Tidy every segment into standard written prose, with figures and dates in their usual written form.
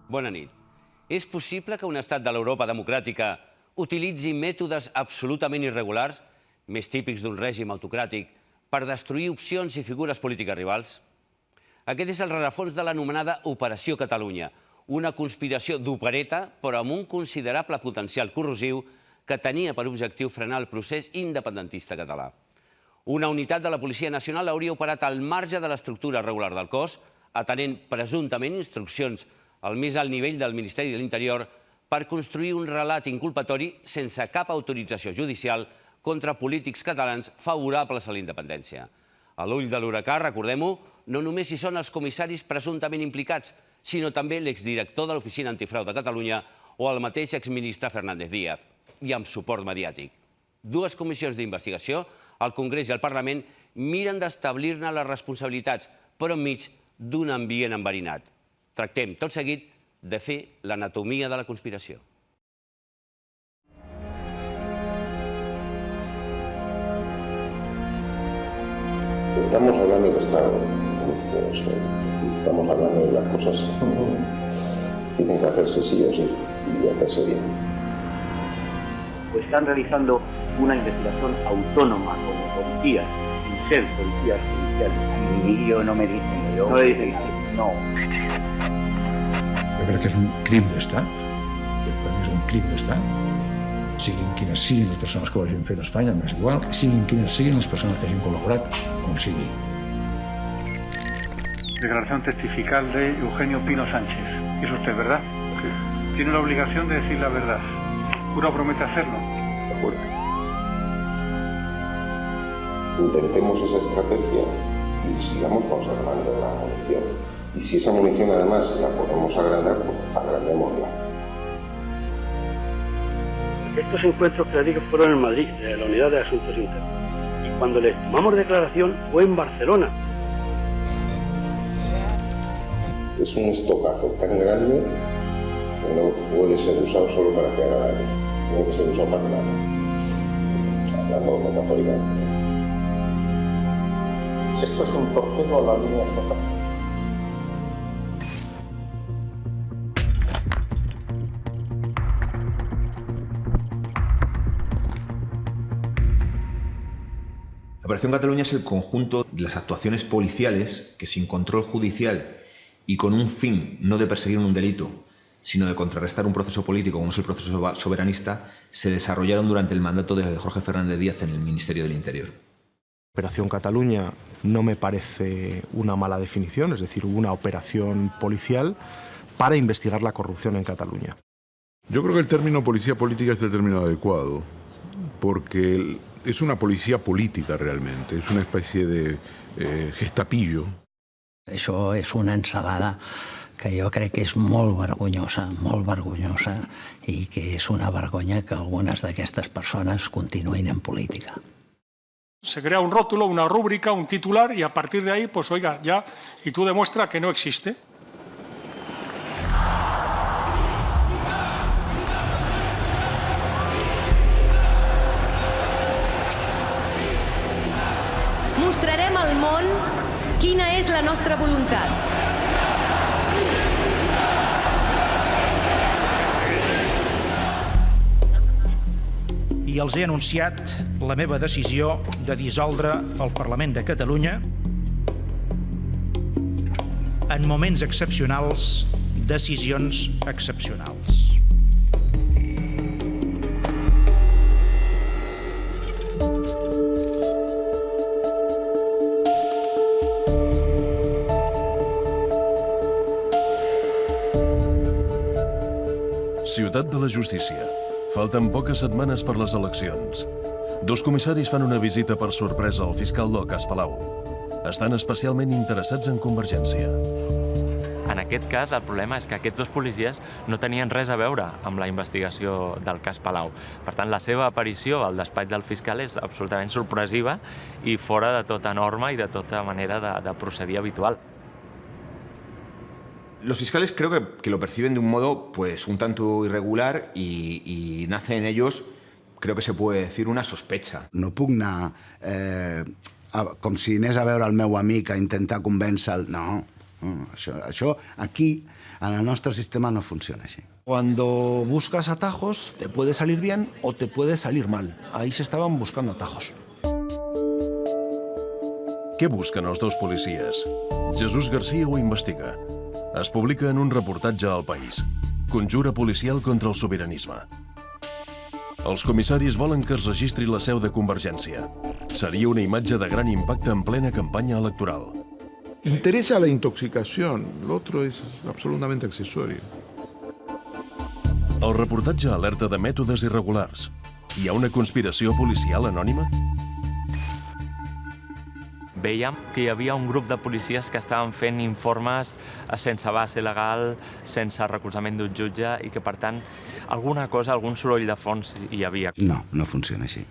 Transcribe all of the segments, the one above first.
Bona nit. És possible que un estat de l'Europa democràtica utilitzi mètodes absolutament irregulars, més típics d'un règim autocràtic, per destruir opcions i figures polítiques rivals? Aquest és el rerefons de l'anomenada Operació Catalunya, una conspiració d'opereta, però amb un considerable potencial corrosiu que tenia per objectiu frenar el procés independentista català. Una unitat de la Policia Nacional hauria operat al marge de l'estructura regular del cos, atenent presumptament instruccions al més alt nivell del Ministeri de l'Interior per construir un relat inculpatori sense cap autorització judicial contra polítics catalans favorables a la independència. A l'ull de l'huracà, recordem-ho, no només hi són els comissaris presumptament implicats, sinó també l'exdirector de l'Oficina Antifrau de Catalunya o el mateix exministre Fernández Díaz, i amb suport mediàtic. Dues comissions d'investigació, el Congrés i el Parlament, miren d'establir-ne les responsabilitats, però enmig d'un ambient enverinat. Tractem, tot seguit, de fer l'anatomia de la conspiració. Estamos hablando del Estado. Estamos hablando de las cosas que tienen que hacerse sí o sí y hacerse bien. Pues están realizando una investigación autónoma como policías, sin ser policías judiciales. Y yo no me dicen, yo no le dicen, no. Jo crec que és un crim d'estat. Per mi és un crim d'estat. Siguin quines siguin les persones que ho hagin fet a Espanya, m'és igual, siguin quines siguin les persones que hagin col·laborat, com sigui. Declaración testifical de Eugenio Pino Sánchez. ¿Es usted, verdad? Sí. Tiene la obligación de decir la verdad. ¿Jura o promete hacerlo? De acuerdo. Intentemos esa estrategia y sigamos conservando la munición. Y si esa munición además la podemos agrandar, pues agrandémosla. Estos encuentros que le digo fueron en Madrid, de la Unidad de Asuntos Internos. Y cuando les tomamos declaración fue en Barcelona. Es un estocazo tan grande que no puede ser usado solo para que haga daño. Tiene que ser usado para nada. Hablando metafóricamente. Esto es un torpedo a la línea de flotación. La Operación Cataluña es el conjunto de las actuaciones policiales que, sin control judicial y con un fin no de perseguir un delito, sino de contrarrestar un proceso político como es el proceso soberanista, se desarrollaron durante el mandato de Jorge Fernández Díaz en el Ministerio del Interior. Operación Cataluña no me parece una mala definición, es decir, hubo una operación policial para investigar la corrupción en Cataluña. Yo creo que el término policía política es el término adecuado, porque es una policía política realmente, es una especie de gestapillo. Això és una ensalada que jo crec que és molt vergonyosa i que és una vergonya que algunes d'aquestes persones continuïn en política. Se crea un rótulo, una rúbrica, un titular y a partir de ahí, pues oiga, ya, y tú demuestras que no existe. Mostrarem al món quina és la nostra voluntat. I els he anunciat la meva decisió de dissoldre el Parlament de Catalunya en moments excepcionals, decisions excepcionals. Ciutat de la Justícia. Falten poques setmanes per les eleccions. Dos comissaris fan una visita per sorpresa al fiscal del cas Palau. Estan especialment interessats en Convergència. En aquest cas el problema és que aquests dos policies no tenien res a veure amb la investigació del cas Palau. Per tant, la seva aparició al despatx del fiscal és absolutament sorpresiva i fora de tota norma i de tota manera de procedir habitual. Los fiscales creo que lo perciben de un modo pues un tanto irregular y nace en ellos, creo que se puede decir, una sospecha. No puc anar com si anés a veure el meu amic a intentar convèncer-lo. No, això aquí, en el nostre sistema, no funciona així. Cuando buscas atajos, te puede salir bien o te puede salir mal. Ahí se estaban buscando atajos. Què busquen els dos policies? Jesús García ho investiga. Es publica en un reportatge al País. Conjura policial contra el sobiranisme. Els comissaris volen que es registri la seu de Convergència. Seria una imatge de gran impacte en plena campanya electoral. Interesa la intoxicación, lo otro es absolutamente accesorio. El reportatge alerta de mètodes irregulars. Hi ha una conspiració policial anònima? Veiem que hi havia un grup de policies que estaven fent informes sense base legal, sense recolzament d'un jutge i que, per tant, alguna cosa, algun soroll de fons hi havia. No, no funciona així.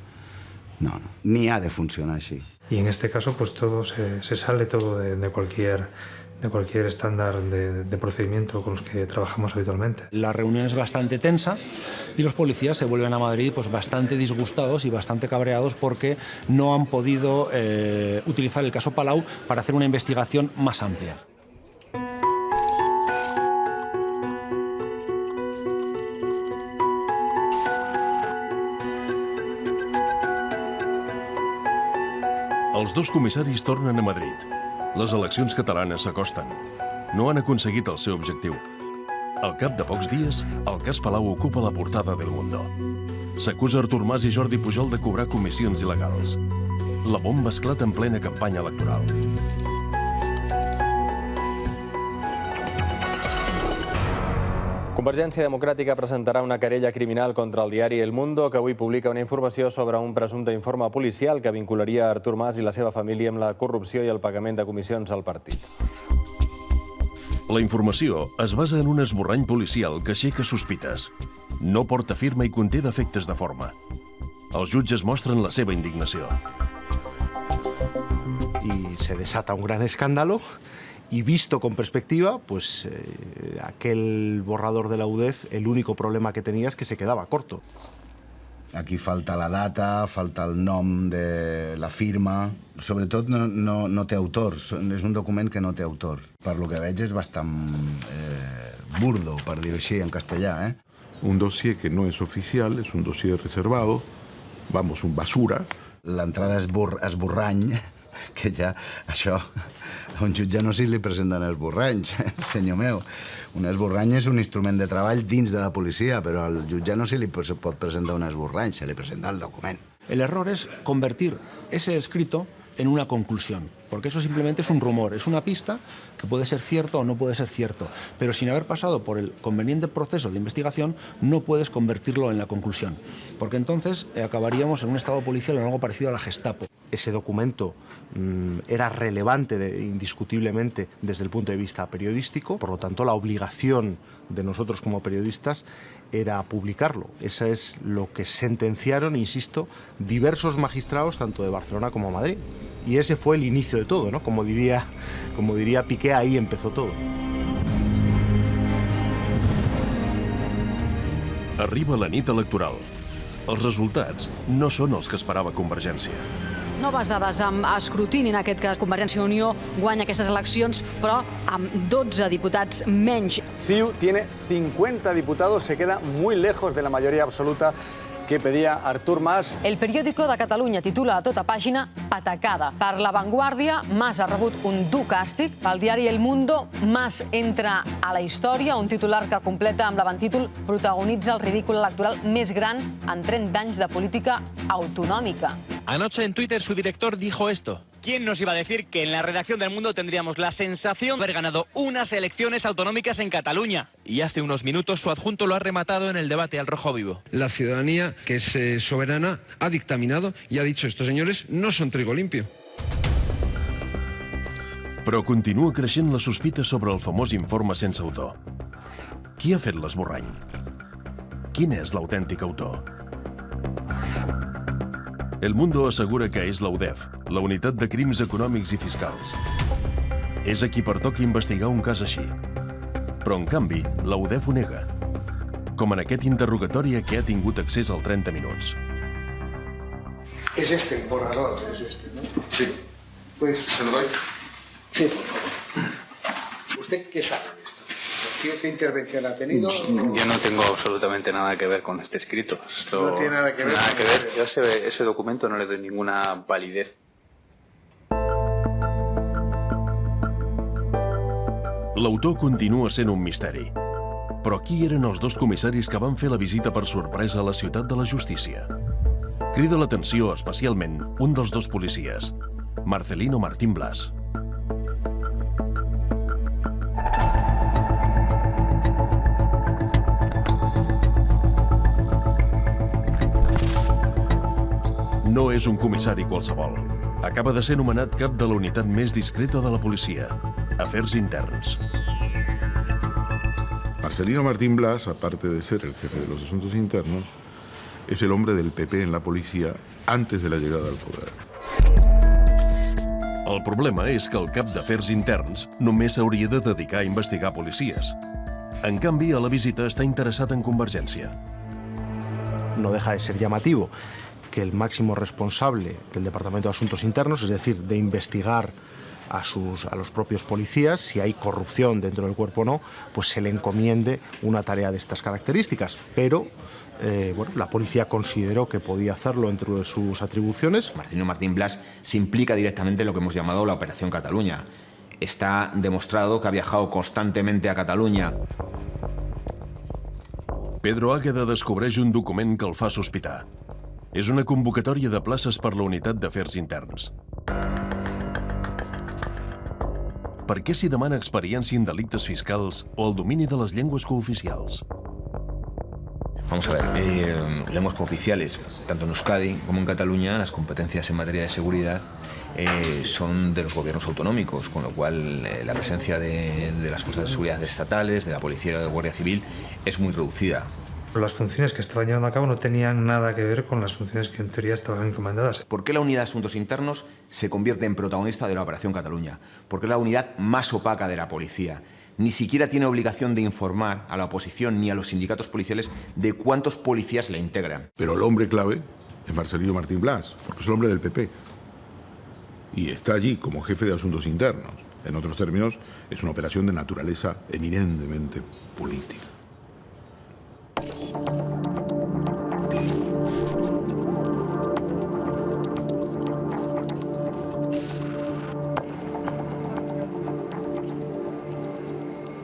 No, ni ha de funcionar així. Y en este caso, pues todo se sale todo de cualquier estándar de procedimiento con los que trabajamos habitualmente. La reunión es bastante tensa y los policías se vuelven a Madrid pues bastante disgustados y bastante cabreados porque no han podido utilizar el caso Palau para hacer una investigación más amplia. Els dos comissaris tornen a Madrid. Les eleccions catalanes s'acosten. No han aconseguit el seu objectiu. Al cap de pocs dies, el cas Palau ocupa la portada d'El Mundo. S'acusa Artur Mas i Jordi Pujol de cobrar comissions il·legals. La bomba esclata en plena campanya electoral. Convergència Democràtica presentarà una querella criminal contra el diari El Mundo, que avui publica una informació sobre un presumpte informe policial que vincularia Artur Mas i la seva família amb la corrupció i el pagament de comissions al partit. La informació es basa en un esborrany policial que aixeca sospites. No porta firma i conté defectes de forma. Els jutges mostren la seva indignació. Y se desata un gran escándalo. Y visto con perspectiva, pues aquel borrador de la UDEF, el único problema que tenía es que se quedaba corto. Aquí falta la data, falta el nom de la firma. Sobretot no té autor, és un document que no té autor. Per lo que veig és bastant burdo, per dir-ho així en castellà. Un dossier que no es oficial, es un dossier reservado, vamos, un basura. L'entrada esborrany, que ja això a un jutge no se li presenten esborranys, senyor meu. Un esborrany és un instrument de treball dins de la policia, però al jutge no se li pot presentar un esborrany, se li presenta el document. El error es convertir ese escrito en una conclusión, porque eso simplemente es un rumor, es una pista que puede ser cierto o no puede ser cierto, pero sin haber pasado por el conveniente proceso de investigación no puedes convertirlo en la conclusión, porque entonces acabaríamos en un estado policial o en algo parecido a la Gestapo. Ese documento era relevante indiscutiblemente desde el punto de vista periodístico, por lo tanto la obligación de nosotros como periodistas era publicarlo. Eso es lo que sentenciaron, insisto, diversos magistrados tanto de Barcelona como de Madrid. Y ese fue el inicio de todo, ¿no? Como diría Piqué, ahí empezó todo. Arriba la nit electoral. Els resultats no són els que esperava Convergència. Noves dades amb escrutini, en aquest cas Convergència i Unió guanya aquestes eleccions, però amb 12 diputats menys. CiU tiene 50 diputados, se queda muy lejos de la mayoría absoluta que pedía Artur Mas. El periòdico de Catalunya titula a tota pàgina "Patacada". Per La Vanguardia, Mas ha rebut un dur càstig. Pel diari El Mundo, Mas entra a la història, un titular que completa amb l'avantítol "Protagonitza el ridícul electoral més gran en 30 anys de política autonòmica". Anoche en Twitter su director dijo esto. ¿Quién nos iba a decir que en la redacción del Mundo tendríamos la sensación de haber ganado unas elecciones autonómicas en Cataluña? Y hace unos minutos su adjunto lo ha rematado en el debate al rojo vivo. La ciudadanía, que es soberana, ha dictaminado y ha dicho estos señores no son trigo limpio. Però continua creixent la sospita sobre el famós informe sense autor. Qui ha fet l'esborrany? Quin és l'autèntic autor? El Mundo assegura que és la UDEF, la Unitat de Crims Econòmics i Fiscals. És a qui pertoca investigar un cas així. Però, en canvi, la UDEF ho nega. Com en aquest interrogatori a què ha tingut accés al 30 minuts. Es este, el borrador, es este, ¿no? Sí. Pues, ¿se lo doy? Sí, por favor. ¿Usted qué sabe de esto? ¿Qué intervención ha tenido? Yo no tengo absolutamente nada que ver con este escrito. Esto no tiene nada que ver. Nada que ver. Yo ese documento no le doy ninguna validez. L'autor continua sent un misteri. Però qui eren els dos comissaris que van fer la visita per sorpresa a la ciutat de la justícia? Crida l'atenció especialment un dels dos policies, Marcelino Martín Blas. No és un comissari qualsevol. Acaba de ser nomenat cap de la unitat més discreta de la policia, Afers Interns. Marcelino Martín Blas, aparte de ser el jefe de los asuntos internos, es el hombre del PP en la policía antes de la llegada al poder. El problema és que el cap d'Afers Interns només s'hauria de dedicar a investigar policies. En canvi, a la visita està interessat en Convergència. No deja de ser llamativo que el máximo responsable del Departamento de Asuntos Internos, es decir, de investigar a los propios policías, si hay corrupción dentro del cuerpo o no, pues se le encomiende una tarea de estas características. Pero bueno, la policía consideró que podía hacerlo entre sus atribuciones. Marcelino Martín Blas se implica directamente en lo que hemos llamado la Operación Cataluña. Está demostrado que ha viajado constantemente a Catalunya. Pedro Águeda descobreix un document que el fa sospitar. És una convocatòria de places per la Unitat d'Afers Interns. Per què s'hi demana experiència en delictes fiscals o el domini de les llengües cooficials? Vamos a ver, lenguas cooficiales, tanto en Euskadi como en Cataluña, las competencias en materia de seguridad son de los gobiernos autonómicos, con lo cual la presencia de las fuerzas de seguridad estatales, de la policía y de la Guardia Civil es muy reducida. Las funciones que estaban llevando a cabo no tenían nada que ver con las funciones que en teoría estaban encomendadas. ¿Por qué la Unidad de Asuntos Internos se convierte en protagonista de la Operación Cataluña? Porque es la unidad más opaca de la policía. Ni siquiera tiene obligación de informar a la oposición ni a los sindicatos policiales de cuántos policías la integran. Pero el hombre clave es Marcelino Martín Blas, porque es el hombre del PP. Y está allí como jefe de asuntos internos. En otros términos, es una operación de naturaleza eminentemente política.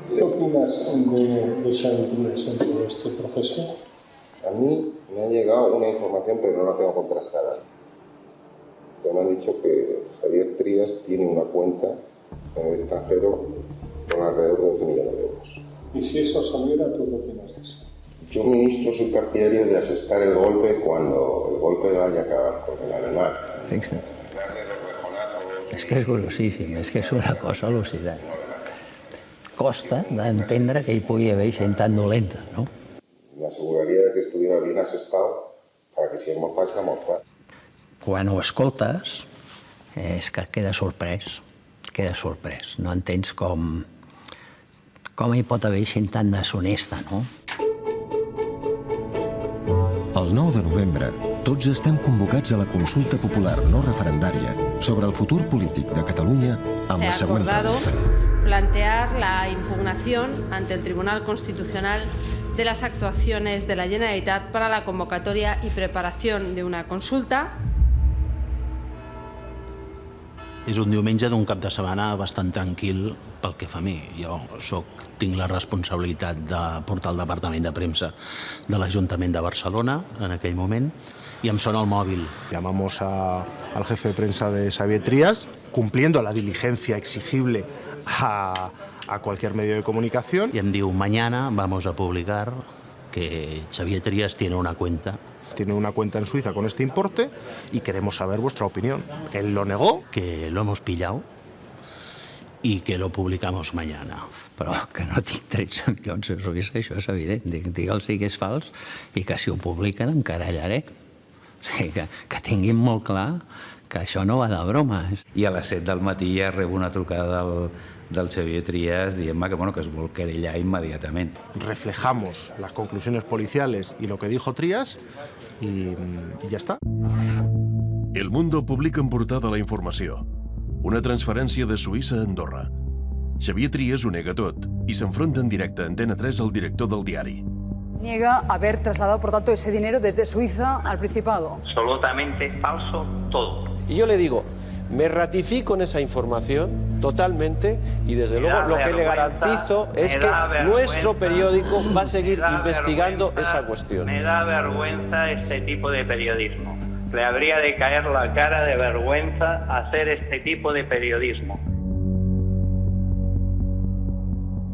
¿Qué opinas de Xavi Trias en todo este proceso? A mí me ha llegado una información, pero no la tengo contrastada. Me han dicho que Javier Trias tiene una cuenta en el extranjero con alrededor de 12 millones de euros. ¿Y si eso saliera, tú qué opinas de eso? Yo, ministro, soy partidario de asestar el golpe cuando el golpe vaya a acabar con el animal. Fixa't. És que és grossíssim, és que és una cosa al·lucinant. Costa d'entendre que hi pugui haver gent tan dolenta, no? Me aseguraría de que estuviera bien asestado para que si es mortal, sea mortal. Quan ho escoltes, és que queda sorprès, No entens com hi pot haver gent tan deshonesta, no? El 9 de novembre, tots estem convocats a la consulta popular no referendària sobre el futur polític de Catalunya amb la següent pregunta. Plantear la impugnación ante el Tribunal Constitucional de las actuaciones de la Generalitat para la convocatoria y preparación de una consulta. És un diumenge d'un cap de setmana bastant tranquil pel que fa a mi. Jo tinc la responsabilitat de portar el departament de premsa de l'Ajuntament de Barcelona en aquell moment y em sona el móvil. Llamamos al jefe de prensa de Xavier Trias, cumpliendo la diligencia exigible a cualquier medio de comunicación. Y em diu, mañana vamos a publicar que Xavier Trias tiene una cuenta. Tiene una cuenta en Suiza con este importe y queremos saber vuestra opinión. Él lo negó. Que lo hemos pillado y que lo publicamos mañana. Però que no tinc 13 milions a Suïssa, això és evident. Digue'ls que és fals i que si ho publiquen em carallaré. O sigui, que tinguin molt clar que això no va de broma. I a les 7 del matí ja rebo una trucada del Xavier Trias dient-me que es vol querellar inmediatament. Reflejamos las conclusiones policiales y lo que dijo Trias y ya está. El Mundo publica en portada la informació. Una transferència de Suïssa a Andorra. Xavier Trias ho nega tot i s'enfronta en directe a Antena 3 al director del diari. Niega haber trasladado, por tanto, ese dinero desde Suiza al Principado. Absolutamente falso todo. Y yo le digo, me ratifico en esa información totalmente y desde luego lo que le garantizo es que nuestro periódico va a seguir investigando esa cuestión. Me da vergüenza este tipo de periodismo. Le habría de caer la cara de vergüenza hacer este tipo de periodismo.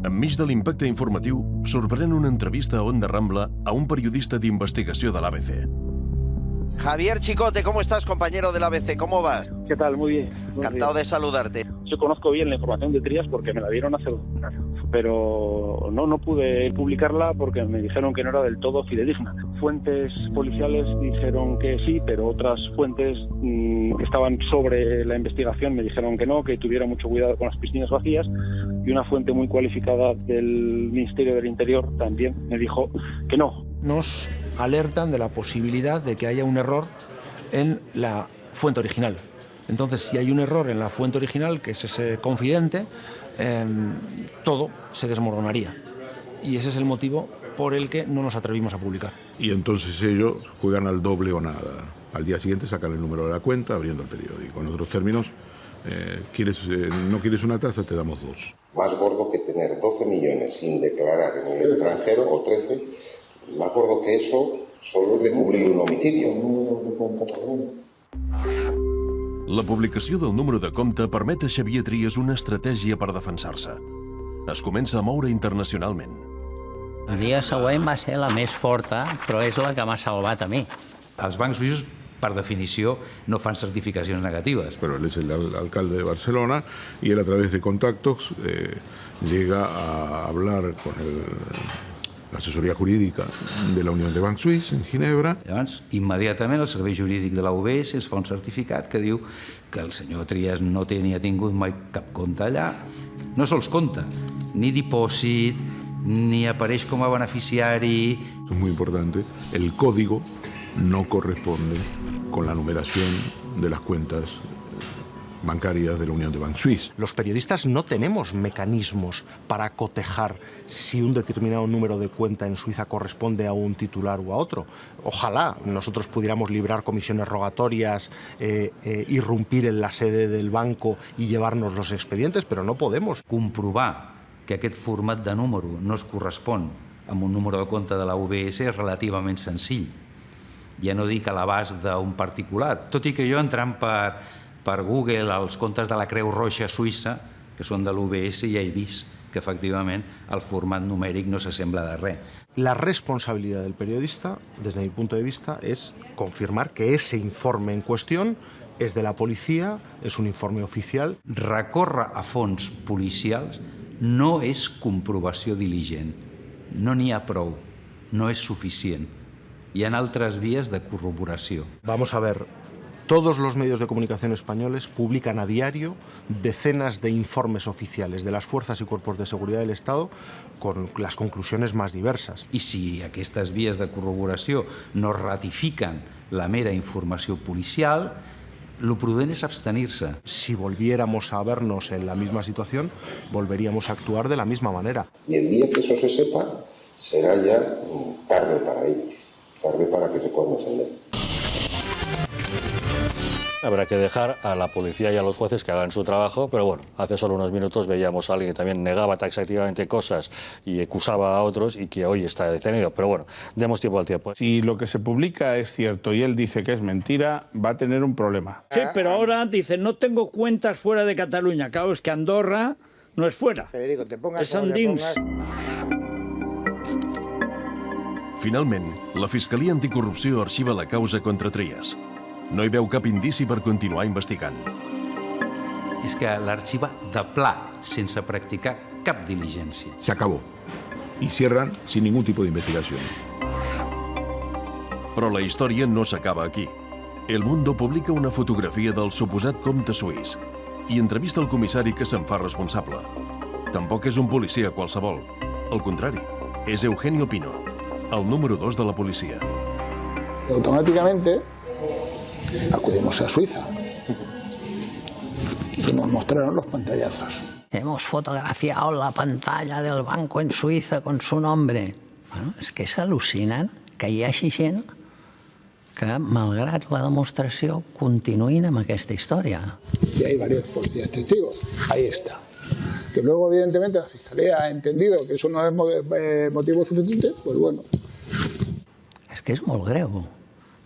Enmig de l'impacte informatiu, sorprèn una entrevista a Onda Rambla a un periodista d'investigació de l'ABC. Javier Chicote, ¿cómo estás, compañero del ABC? ¿Cómo vas? ¿Qué tal? Muy bien. Encantado de saludarte. Yo conozco bien la información de Trias porque me la dieron hace 2 años, pero no pude publicarla porque me dijeron que no era del todo fidedigna. Fuentes policiales dijeron que sí, pero otras fuentes que estaban sobre la investigación me dijeron que no, que tuviera mucho cuidado con las piscinas vacías, y una fuente muy cualificada del Ministerio del Interior también me dijo que no. Nos alertan de la posibilidad de que haya un error en la fuente original. Entonces, si hay un error en la fuente original, que es ese confidente, todo se desmoronaría. Y ese es el motivo por el que no nos atrevimos a publicar. Y entonces ellos juegan al doble o nada. Al día siguiente sacan el número de la cuenta abriendo el periódico. En otros términos, no quieres una taza, te damos 2. Más gordo que tener 12 millones sin declarar en el extranjero, o 13, más gordo que eso solo es de cubrir un homicidio. La publicació del número de compte permet a Xavier Trias una estratègia per defensar-se. Es comença a moure internacionalment. El dia següent va ser la més forta, però és la que m'ha salvat a mi. Els bancs suïssos, per definició, no fan certificacions negatives. Pero él es el alcalde de Barcelona y él a través de contactos llega a hablar con la asesoria jurídica de la Unió de Bancs Suïssos en Ginebra. Llavors, immediatament el servei jurídic de la UBS es fa un certificat que diu que el senyor Trias no té ni ha tingut mai cap compte allà. No sols compte, ni dipòsit, ni apareix com a beneficiari. Es muy importante, el código no corresponde con la numeración de las cuentas bancarias de la Unión de Bancs Suisses. Los periodistas no tenemos mecanismos para cotejar si un determinado número de cuenta en Suiza corresponde a un titular o a otro. Ojalá nosotros pudiéramos librar comisiones rogatorias, irrumpir en la sede del banco y llevarnos los expedientes, pero no podemos. Comprovar que aquest format de número no es correspon amb un número de compte de la UBS és relativament senzill. Ja no dic a l'abast d'un particular, tot i que jo entrant per Google els comptes de la Creu Roja Suïssa, que són de l'UBS, ja he vist que efectivament el format numèric no s'assembla de res. La responsabilidad del periodista, desde mi punto de vista, es confirmar que ese informe en cuestión es de la policía, es un informe oficial. Recórrer a fons policials no és comprovació diligent, no n'hi ha prou, no és suficient. Hi ha altres vies de corroboració. Vamos a ver, todos los medios de comunicación españoles publican a diario decenas de informes oficiales de las fuerzas y cuerpos de seguridad del Estado con las conclusiones más diversas. I si aquestes vies de corroboració no ratifiquen la mera informació policial, lo prudent és abstenir-se. Si volviéramos a vernos en la misma situación, volveríamos a actuar de la misma manera. Y el día que eso se sepa, será ya tarde para ellos, tarde para que se puedan defender. Habrá que dejar a la policía y a los jueces que hagan su trabajo, pero bueno, hace solo unos minutos veíamos a alguien que también negaba taxativamente cosas y acusaba a otros y que hoy está detenido. Pero bueno, demos tiempo al tiempo. Si lo que se publica es cierto y él dice que es mentira, va a tener un problema. Sí, pero ahora dice, no tengo cuentas fuera de Cataluña. Claro, es que Andorra no es fuera. Federico, te pongas... Es Andins. Finalment, la Fiscalia Anticorrupció arxiva la causa contra Trias. No hi veu cap indici per continuar investigant. és que l'arxiva de pla, sense practicar cap diligència. Se acabó. Y cierran sin ningún tipo de investigación. Però la història no s'acaba aquí. El Mundo publica una fotografia del suposat comte suís i entrevista el comissari que se'n fa responsable. Tampoc és un policia qualsevol. Al contrari, és Eugenio Pino, el número 2 de la policía. Automáticamente acudimos a Suiza y nos mostraron los pantallazos. Hemos fotografiado la pantalla del banco en Suiza con su nombre. Bueno, és que és al·lucinant que hi hagi gent que, malgrat la demostració, continuïn amb aquesta història. Y hay varios policías testigos. Ahí está. Que luego, evidentemente, la Fiscalía ha entendido que eso no es motivo suficiente, pues bueno. És que és molt greu.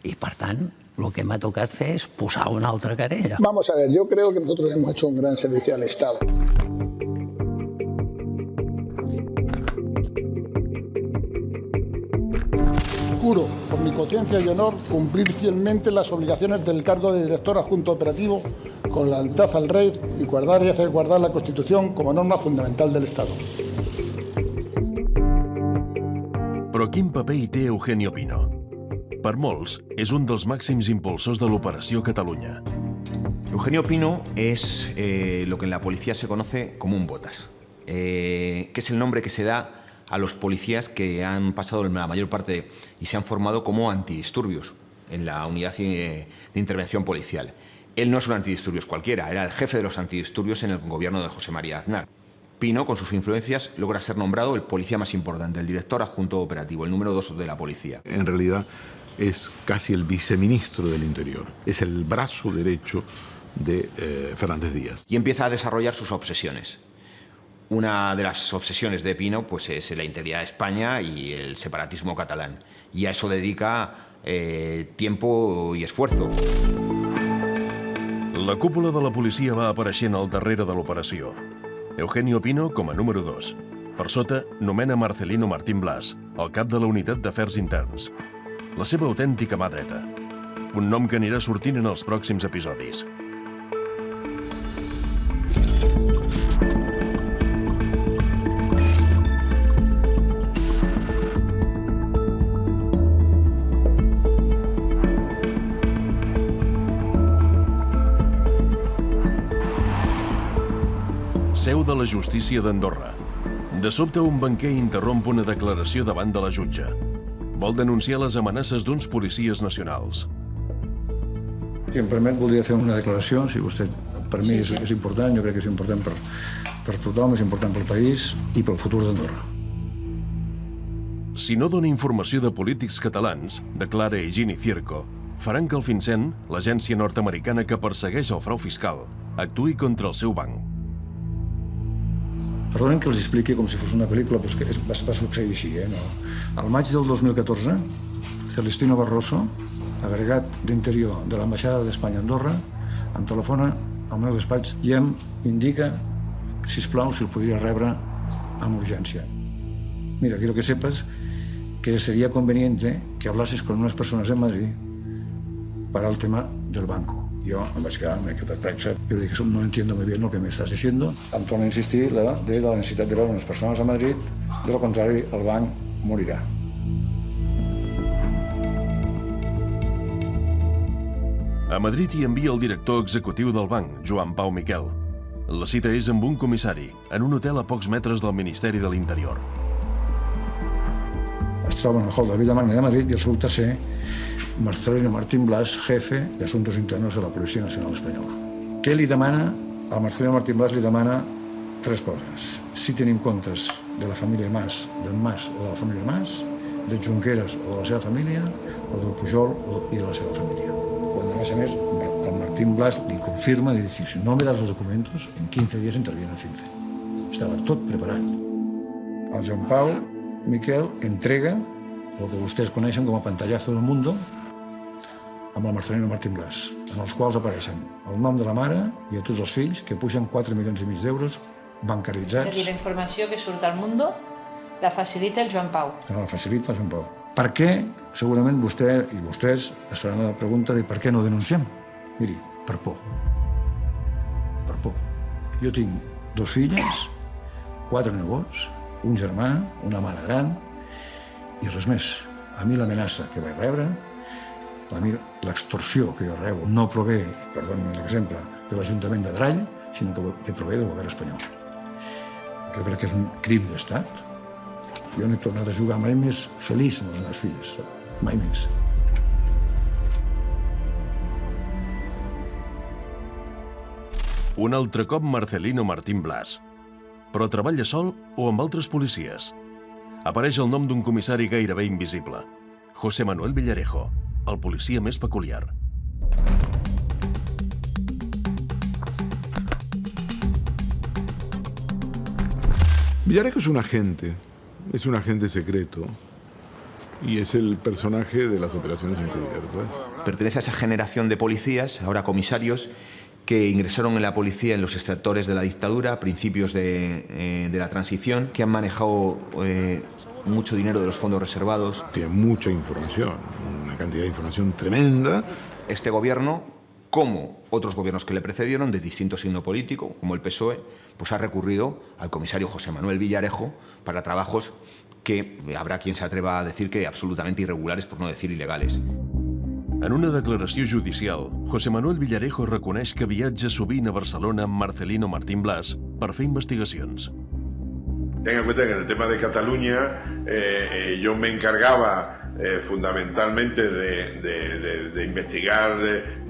I, per tant, el que m'ha tocat fer és posar una altra querella. Vamos a ver, yo creo que nosotros hemos hecho un gran servicio al Estado. Juro, por mi conciencia y honor, cumplir fielmente las obligaciones del cargo de director adjunto operativo con lealtad al Rey y guardar y hacer guardar la Constitución como norma fundamental del Estado. Però quin paper hi té Eugenio Pino? Per molts, és un dels màxims impulsors de l'Operació Catalunya. Eugenio Pino es lo que en la policía se conoce como un botas, que es el nombre que se da a los policías que han pasado la mayor parte y se han formado como antidisturbios en la unidad de intervención policial. Él no es un antidisturbios cualquiera, era el jefe de los antidisturbios en el gobierno de José María Aznar. Pino, con sus influencias, logra ser nombrado el policía más importante, el director adjunto operativo, el número 2 de la policía. En realidad es casi el viceministro del Interior, es el brazo derecho de Fernández Díaz. Y empieza a desarrollar sus obsesiones. Una de las obsesiones de Pino pues, es la integridad de España y el separatismo catalán. Y a eso dedica tiempo y esfuerzo. La cúpula de la policia va apareixent al darrere de l'operació. Eugenio Pino com a número 2. Per sota, nomena Marcelino Martín Blas, el cap de la unitat d'afers interns. La seva autèntica mà dreta. Un nom que anirà sortint en els pròxims episodis. Seu de la justícia d'Andorra. De sobte, un banquer interromp una declaració davant de la jutge. Vol denunciar les amenaces d'uns policies nacionals. Si em permet, voldria fer una declaració, si vostè, per mi és important, jo crec que és important per tothom, és important pel país i pel futur d'Andorra. Si no dona informació de polítics catalans, declara Higini Cierco, faran que el FinCEN, l'agència nord-americana que persegueix el frau fiscal, actuï contra el seu banc. Perdonen que els expliqui com si fos una pel·lícula, però que va succeir així. Al maig del 2014, Celestino Barroso, agregat d'Interior de l'Ambaixada d'Espanya a Andorra, em telefona al meu despatx i em indica, sisplau, si el podria rebre amb urgència. Mira, quiero que sepas que sería conveniente que hablases con unas personas en Madrid para el tema del banco. Jo em vaig quedar una mica perplexa i li dic, no entiendo muy bien lo que me estás diciendo. Em torna a insistir de la necessitat de veure unes persones a Madrid, de lo contrari el banc morirà. A Madrid hi envia el director executiu del banc, Joan Pau Miquel. La cita és amb un comissari, en un hotel a pocs metres del Ministeri de l'Interior. Es troba en el hall de la Villa Magna de Madrid i el seu tercer, Marcelino Martín Blas, jefe de Asuntos Internos de la Policía Nacional Espanyola. Què li demana? Al Marcelino Martín Blas li demana tres coses. Si tenim comptes de la família Mas, d'en Mas o de la família Mas, de Junqueras o de la seva família, o del Pujol i de la seva família. Quan, a més, el Martín Blas li confirma, li diu, si no me das los documentos, en 15 días interviene el CINCE. Estava tot preparat. El Joan Pau Miquel entrega el que vostès coneixen com a pantallazo del mundo amb el Marcelino Martín Blas, en els quals apareixen el nom de la mare i a tots els fills, que pugen 4,5 milions d'euros bancaritzats. És a dir, la informació que surt al Mundo la facilita el Joan Pau. La facilita el Joan Pau. Per què? Segurament vostè i vostès es faran la pregunta de per què no denunciem. Miri, per por. per por. Jo tinc 2 filles, 4 nebots, un germà, una mare gran i res més. A mi l'amenaça que vaig rebre, a mi l'extorsió que jo rebo no prové, perdoni l'exemple, de l'Ajuntament de Drall, sinó que prové del govern espanyol. Jo crec que és un crim d'estat. Jo no he tornat a jugar mai més feliç amb les meves filles, mai més. Un altre cop Marcelino Martín Blas. Però treballa sol o amb altres policies? Apareix el nom d'un comissari gairebé invisible. José Manuel Villarejo, el policia més peculiar. Villarejo es un agente secreto y es el personaje de las operaciones encubiertas. Pertenece a esa generación de policías, ahora comisarios, que ingresaron en la policía en los extractores de la dictadura, a principios de la transición, que han manejado mucho dinero de los fondos reservados. Tiene mucha información, una cantidad de información tremenda. Este gobierno, como otros gobiernos que le precedieron, de distinto signo político, como el PSOE, pues ha recurrido al comisario José Manuel Villarejo para trabajos que habrá quien se atreva a decir que absolutamente irregulares, por no decir ilegales. En una declaració judicial, José Manuel Villarejo reconeix que viatja sovint a Barcelona amb Marcelino Martín Blas per fer investigacions. Tenga en cuenta que en el tema de Cataluña yo me encargaba fundamentalmente de investigar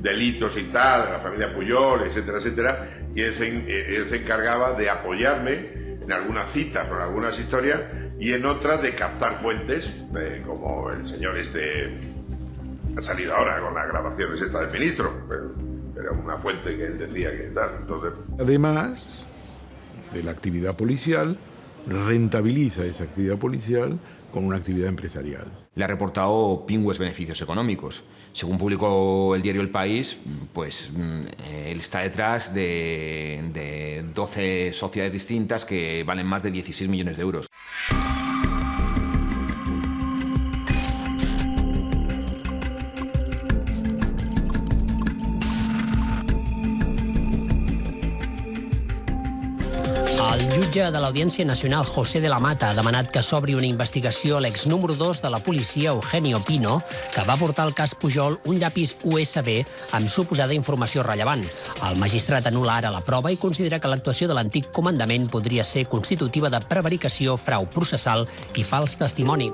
delitos y tal, de la familia Pujol, etcétera, etcétera, y él se encargaba de apoyarme en algunas citas o en algunas historias y en otras de captar fuentes, como el señor ha salido ahora con las grabaciones del ministro, pero era una fuente que él decía que tal. Entonces, además de la actividad policial, rentabiliza esa actividad policial con una actividad empresarial. Le ha reportado pingües beneficios económicos. Según publicó el diario El País, pues él está detrás de 12 sociedades distintas que valen más de 16 millones de euros. El jutge de l'Audiència Nacional, José de la Mata, ha demanat que s'obri una investigació a l'ex número 2 de la policia, Eugenio Pino, que va portar al cas Pujol un llapis USB amb suposada informació rellevant. El magistrat anul·la ara la prova i considera que l'actuació de l'antic comandament podria ser constitutiva de prevaricació, frau processal i fals testimoni.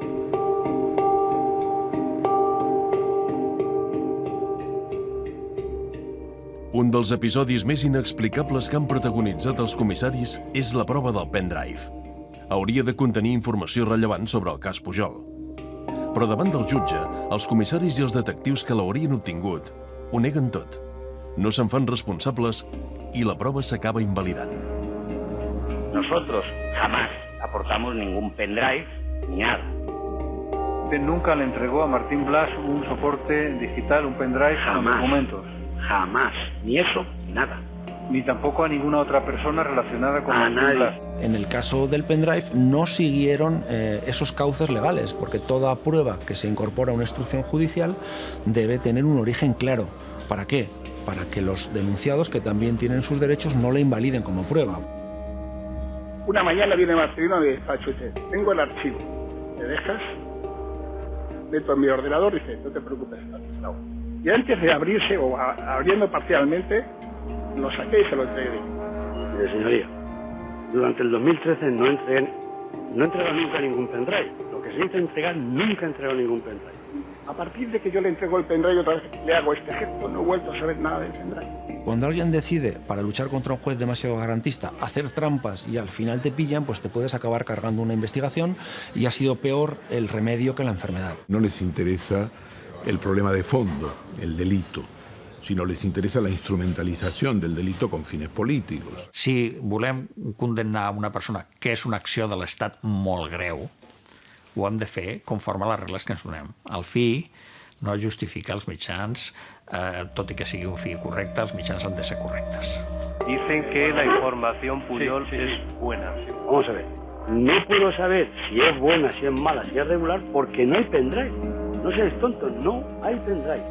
Un dels episodis més inexplicables que han protagonitzat els comissaris és la prova del pendrive. Hauria de contenir informació rellevant sobre el cas Pujol. Però davant del jutge, els comissaris i els detectius que l'haurien obtingut ho neguen tot. No se'n fan responsables i la prova s'acaba invalidant. Nosotros jamás aportamos ningún pendrive ni nada. Usted nunca le entregó a Martín Blas un soporte digital, un pendrive con documentos. Jamás, ni eso, ni nada. Ni tampoco a ninguna otra persona relacionada con Martín Blas. En el caso del pendrive no siguieron esos cauces legales, porque toda prueba que se incorpora a una instrucción judicial debe tener un origen claro. ¿Para qué? Para que los denunciados, que también tienen sus derechos, no le invaliden como prueba. Una mañana viene Marcelino a mi despacho y dice, tengo el archivo, ¿me dejas? Meto en mi ordenador y dice, no te preocupes, no. Y antes de abrirse, o abriendo parcialmente, lo saqué y se lo entregué. Mire, señoría, durante el 2013 no he entregado nunca ningún pendrive. Lo que se dice entregar, nunca he entregado ningún pendrive. A partir de que yo le entrego el pendrive, otra vez le hago este gesto, no he vuelto a saber nada del pendrive. Cuando alguien decide, para luchar contra un juez demasiado garantista, hacer trampas y al final te pillan, pues te puedes acabar cargando una investigación y ha sido peor el remedio que la enfermedad. No les interesa el problema de fondo, el delito, sinó les interessa la instrumentalització del delito con fines políticos. Si volem condemnar una persona que és una acció de l'Estat molt greu, ho hem de fer conforme a les regles que ens donem. El fi no justifica els mitjans, tot i que sigui un fi correcte, els mitjans han de ser correctes. Dicen que la información Pujol es buena. Vamos a ver, no puedo saber si es buena, si es mala, si es regular, porque no hay pendrive. No seas tonto, no hay pendrive.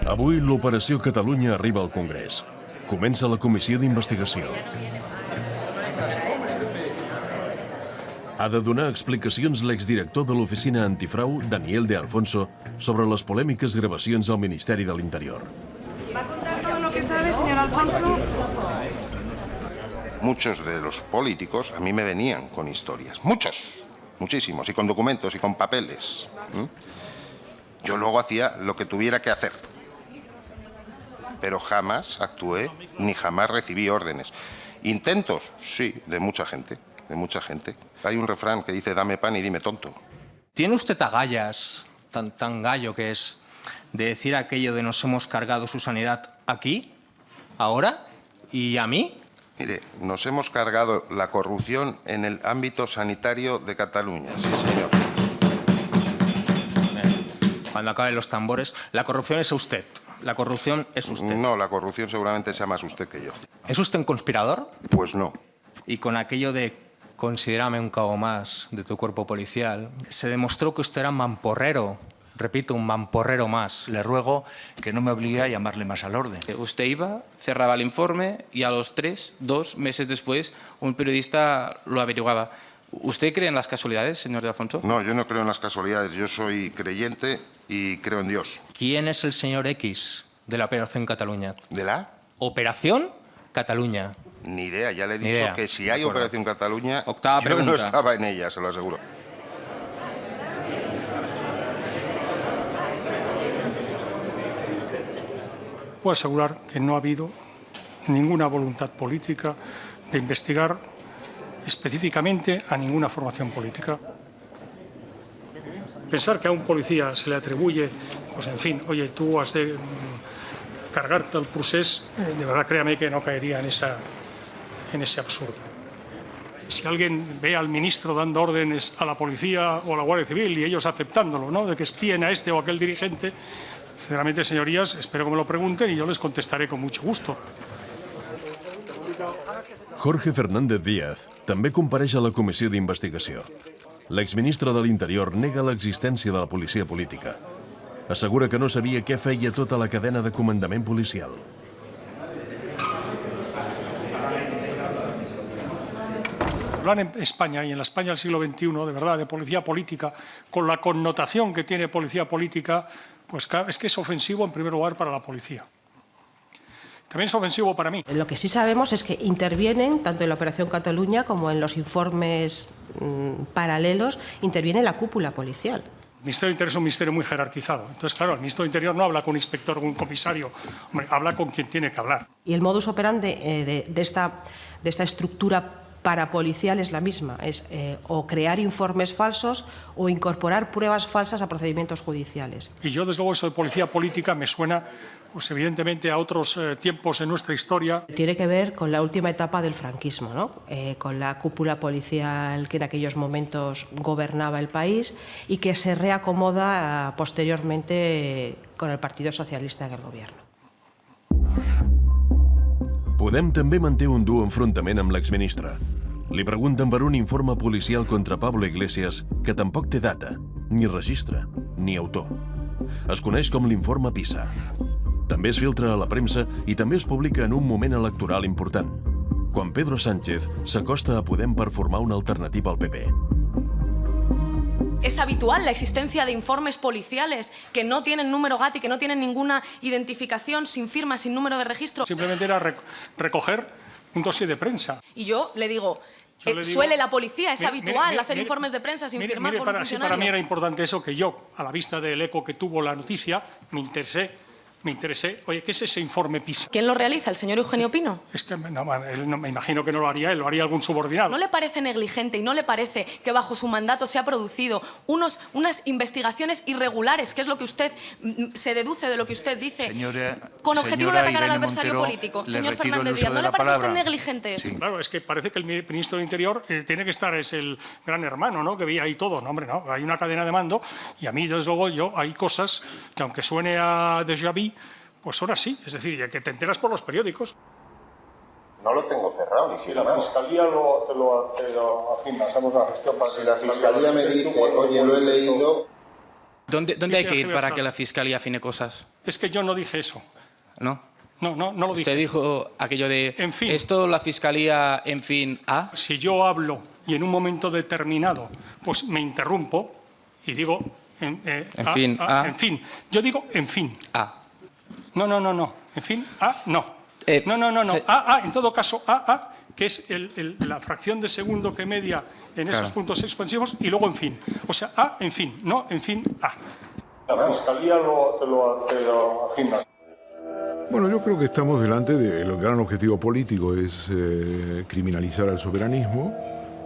Avui l'Operació Catalunya arriba al Congrés. Comença la comissió d'investigació. Ha de donar explicacions l'exdirector de l'Oficina Antifrau, Daniel de Alfonso, sobre les polèmiques gravacions al Ministeri de l'Interior. ¿Va a contar todo lo que sabe, señor Alfonso? Muchos de los políticos a mí me venían con historias. Muchos, muchísimos, y con documentos y con papeles. Yo luego hacía lo que tuviera que hacer. Pero jamás actué ni jamás recibí órdenes. Intentos, sí, de mucha gente, de mucha gente. Hay un refrán que dice, dame pan y dime tonto. ¿Tiene usted agallas, tan gallo que es, de decir aquello de nos hemos cargado su sanidad aquí, ahora y a mí? Mire, nos hemos cargado la corrupción en el ámbito sanitario de Cataluña, sí, señor. Cuando acaben los tambores, la corrupción es usted. La corrupción es usted. No, la corrupción seguramente sea más usted que yo. ¿Es usted un conspirador? Pues no. Y con aquello de considérame un cabo más de tu cuerpo policial, se demostró que usted era mamporrero. Repito, un mamporrero más. Le ruego que no me obligue a llamarle más al orden. Usted iba, cerraba el informe y a los 2 meses después, un periodista lo averiguaba. ¿Usted cree en las casualidades, señor de Alfonso? No, yo no creo en las casualidades. Yo soy creyente y creo en Dios. ¿Quién es el señor X de la Operación Cataluña? ¿De la? Operación Cataluña. Ni idea, ya le he dicho que si hay Operación Cataluña, Octava yo pregunta. no estaba en ella, se lo aseguro. Puedo asegurar que no ha habido ninguna voluntad política de investigar específicamente a ninguna formación política. Pensar que a un policía se le atribuye, pues en fin, oye, tú has de cargarte al procés, de verdad créame que no caería en ese absurdo. Si alguien ve al ministro dando órdenes a la policía o a la Guardia Civil y ellos aceptándolo, ¿no?, de que espíen a este o aquel dirigente, sinceramente, señorías, espero que me lo pregunten y yo les contestaré con mucho gusto. Jorge Fernández Díaz també compareix a la comissió d'investigació. L'exministre de l'Interior nega l'existència de la policia política. Assegura que no sabia què feia tota la cadena de comandament policial. Hablar en España y en la España del siglo XXI, de verdad, de policía política, con la connotación que tiene policía política, pues es que es ofensivo en primer lugar para la policía. También es ofensivo para mí. Lo que sí sabemos es que intervienen, tanto en la Operación Cataluña como en los informes paralelos, interviene la cúpula policial. El Ministerio del Interior es un ministerio muy jerarquizado. Entonces, claro, el Ministerio del Interior no habla con un inspector o con un comisario, hombre, habla con quien tiene que hablar. Y el modus operandi de esta estructura parapolicial es la misma, es o crear informes falsos o incorporar pruebas falsas a procedimientos judiciales. Y yo, desde luego, eso de policía política me suena, pues evidentemente, a otros tiempos en nuestra historia. Tiene que ver con la última etapa del franquismo, ¿no? Con la cúpula policial que en aquellos momentos gobernaba el país y que se reacomoda posteriormente con el Partido Socialista en el gobierno. Podem també manté un dur enfrontament amb l'exministre. Li pregunten per un informe policial contra Pablo Iglesias que tampoc té data, ni registre, ni autor. Es coneix com l'informe PISA. També es filtra a la premsa i també es publica en un moment electoral important, quan Pedro Sánchez s'acosta a Podem per formar una alternativa al PP. Es habitual la existencia de informes policiales que no tienen número GAT y que no tienen ninguna identificación, sin firma, sin número de registro. Simplemente era recoger un dossier de prensa. Y yo le digo, suele la policía, es habitual hacer informes de prensa sin firmar por un funcionario. Para mí era importante eso, que yo, a la vista del eco que tuvo la noticia, me interesé, oye, ¿qué es ese informe PISA? ¿Quién lo realiza? ¿El señor Eugenio Pino? Es que me imagino que no lo haría él, lo haría algún subordinado. ¿No le parece negligente y no le parece que bajo su mandato se ha producido unas investigaciones irregulares, que es lo que usted se deduce de lo que usted dice, con objetivo de atacar al adversario político? Señor Fernández Díaz, ¿no le parece a usted negligente eso? Sí, claro, es que parece que el ministro del Interior tiene que estar, es el gran hermano, ¿no?, que veía ahí todo. No, hombre, no, hay una cadena de mando y a mí, desde luego, hay cosas que, aunque suene a déjà vu, pues son así, es decir, ya que te enteras por los periódicos. No lo tengo cerrado, ni siquiera. Si la Fiscalía te lo afirma, hacemos una gestión para... Si la Fiscalía me dice, oye, lo he leído, ¿Dónde hay que ir para que la Fiscalía afine cosas? Es que yo no dije eso. ¿No? No lo dije. Usted dijo aquello de, en fin, esto la Fiscalía, en fin, ¿a? Si yo hablo y en un momento determinado pues me interrumpo y digo, en fin, yo digo en fin. No, en fin, no. En todo caso, que es la fracción de segundo que media en esos puntos expansivos, y luego en fin. O sea, en fin, no, en fin, La Fiscalía te lo afirma. Bueno, yo creo que estamos delante del gran objetivo político, es criminalizar al soberanismo.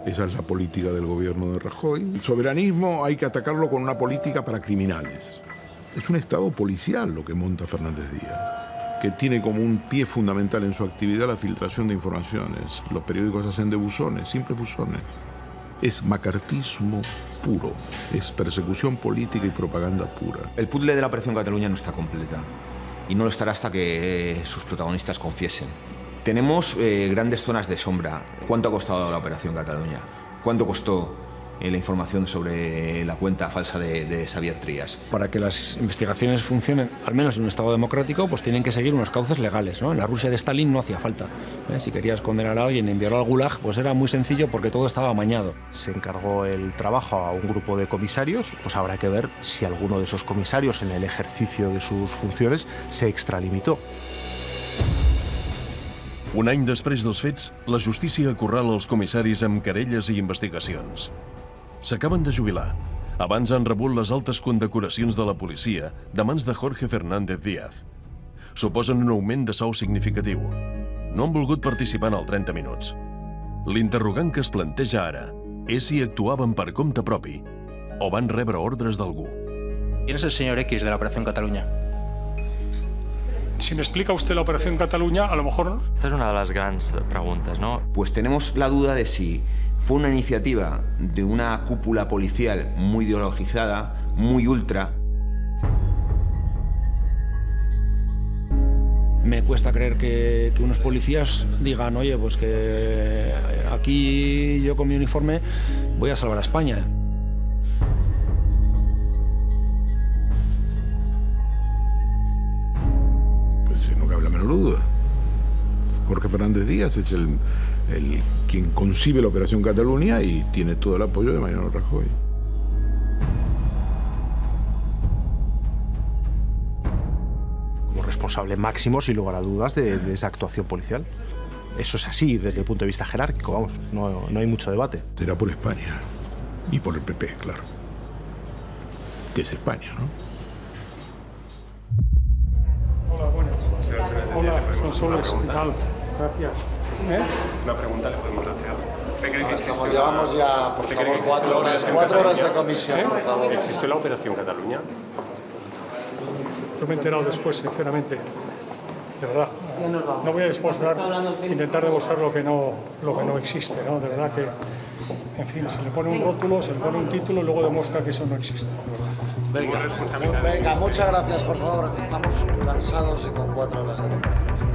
Esa es la política del gobierno de Rajoy. El soberanismo hay que atacarlo con una política para criminales. Es un estado policial lo que monta Fernández Díaz, que tiene como un pie fundamental en su actividad la filtración de informaciones. Los periódicos hacen de buzones, simples buzones. Es macartismo puro, es persecución política y propaganda pura. El puzzle de la Operación Cataluña no está completa y no lo estará hasta que sus protagonistas confiesen. Tenemos grandes zonas de sombra. ¿Cuánto ha costado la Operación Cataluña? ¿Cuánto costó la información sobre la cuenta falsa de Xavier Trías? Para que las investigaciones funcionen, al menos en un Estado democrático, pues tienen que seguir unos cauces legales, ¿no? En la Rusia de Stalin no hacía falta. Si querías condenar a alguien y enviarlo al Gulag, pues era muy sencillo porque todo estaba amañado. Se encargó el trabajo a un grupo de comisarios, pues habrá que ver si alguno de esos comisarios en el ejercicio de sus funciones se extralimitó. Un any després dels fets, la justícia acorrala els comissaris amb querelles i investigacions. S'acaben de jubilar. Abans han rebut les altes condecoracions de la policia de mans de Jorge Fernández Díaz. Suposen un augment de sou significatiu. No han volgut participar en el 30 minuts. L'interrogant que es planteja ara és si actuaven per compte propi o van rebre ordres d'algú. ¿Quién es el señor X de la Operación Cataluña? Si me explica usted la Operación Cataluña, a lo mejor... Esta es una de las grandes preguntas, ¿no? Pues tenemos la duda de si fue una iniciativa de una cúpula policial muy ideologizada, muy ultra. Me cuesta creer que unos policías digan, oye, pues que aquí yo con mi uniforme voy a salvar a España. No cabe la menor duda. Jorge Fernández Díaz es el quien concibe la Operación Cataluña y tiene todo el apoyo de Mariano Rajoy. Como responsable máximo, sin lugar a dudas, de esa actuación policial. Eso es así, desde el punto de vista jerárquico, vamos, no hay mucho debate. Será por España y por el PP, claro. Que es España, ¿no? Hola, buenas. Hola, Sonsoles, ¿qué tal? Gracias. Una pregunta le podemos hacer. ¿Usted cree que existe? Llevamos ya, por favor, 4 horas de comisión, por favor. ¿Existe la Operación Cataluña? Yo me he enterado después, sinceramente. De verdad. No voy a intentar demostrar lo que no existe, ¿no? De verdad que, en fin, se le pone un rótulo, se le pone un título y luego demuestra que eso no existe. Venga, muchas gracias, por favor. Estamos cansados y con 4 horas de comisión.